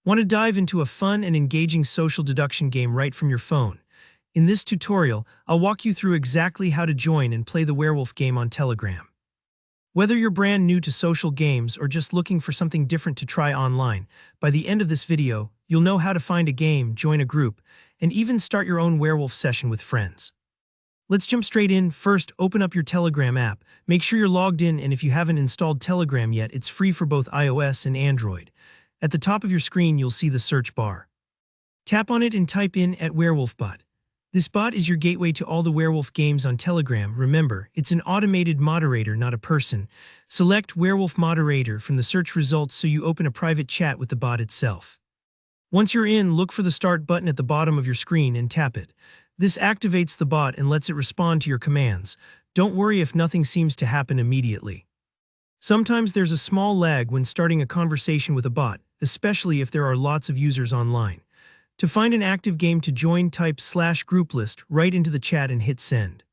Want to dive into a fun and engaging social deduction game right from your phone? In this tutorial, I'll walk you through exactly how to join and play the Werewolf game on Telegram. Whether you're brand new to social games or just looking for something different to try online, by the end of this video, you'll know how to find a game, join a group, and even start your own Werewolf session with friends. Let's jump straight in. First, open up your Telegram app. Make sure you're logged in, and if you haven't installed Telegram yet, it's free for both iOS and Android. At the top of your screen, you'll see the search bar. Tap on it and type in @WerewolfBot. This bot is your gateway to all the Werewolf games on Telegram. Remember, it's an automated moderator, not a person. Select Werewolf Moderator from the search results so you open a private chat with the bot itself. Once you're in, look for the Start button at the bottom of your screen and tap it. This activates the bot and lets it respond to your commands. Don't worry if nothing seems to happen immediately. Sometimes there's a small lag when starting a conversation with a bot, especially if there are lots of users online. To find an active game to join, type /group list right into the chat and hit send.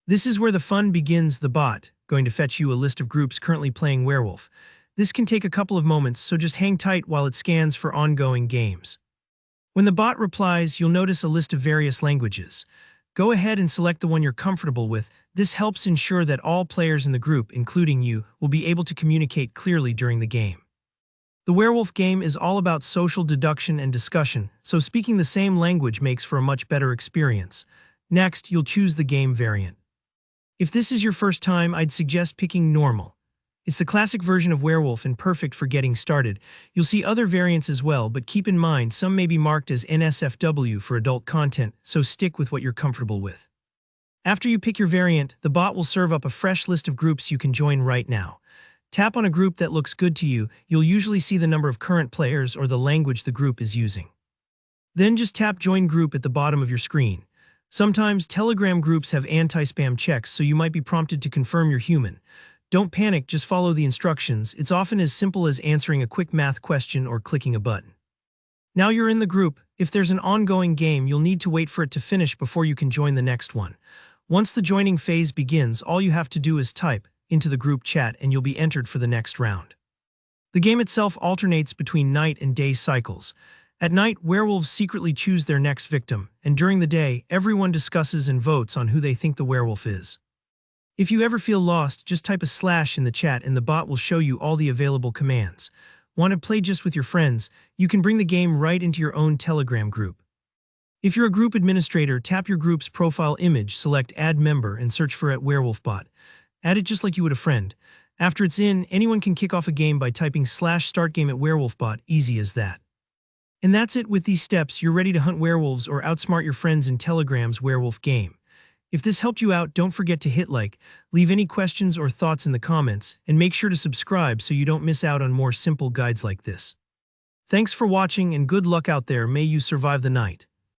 This is where the fun begins. The bot going to fetch you a list of groups currently playing Werewolf. This can take a couple of moments, so just hang tight while it scans for ongoing games. When the bot replies, you'll notice a list of various languages. Go ahead and select the one you're comfortable with. This helps ensure that all players in the group, including you, will be able to communicate clearly during the game. The Werewolf game is all about social deduction and discussion, so speaking the same language makes for a much better experience. Next, you'll choose the game variant. If this is your first time, I'd suggest picking Normal. It's the classic version of Werewolf and perfect for getting started. You'll see other variants as well, but keep in mind some may be marked as NSFW for adult content, so stick with what you're comfortable with. After you pick your variant, the bot will serve up a fresh list of groups you can join right now. Tap on a group that looks good to you. You'll usually see the number of current players or the language the group is using. Then just tap Join Group at the bottom of your screen. Sometimes Telegram groups have anti-spam checks, so you might be prompted to confirm you're human. Don't panic, just follow the instructions. It's often as simple as answering a quick math question or clicking a button. Now you're in the group. If there's an ongoing game, you'll need to wait for it to finish before you can join the next one. Once the joining phase begins, all you have to do is type into the group chat and you'll be entered for the next round. The game itself alternates between night and day cycles. At night, werewolves secretly choose their next victim, and during the day, everyone discusses and votes on who they think the werewolf is. If you ever feel lost, just type a / in the chat and the bot will show you all the available commands. Want to play just with your friends? You can bring the game right into your own Telegram group. If you're a group administrator, tap your group's profile image, select Add Member, and search for @WerewolfBot. Add it just like you would a friend. After it's in, anyone can kick off a game by typing /startgame at WerewolfBot, easy as that. And that's it. With these steps, you're ready to hunt werewolves or outsmart your friends in Telegram's Werewolf game. If this helped you out, don't forget to hit like, leave any questions or thoughts in the comments, and make sure to subscribe so you don't miss out on more simple guides like this. Thanks for watching and good luck out there. May you survive the night.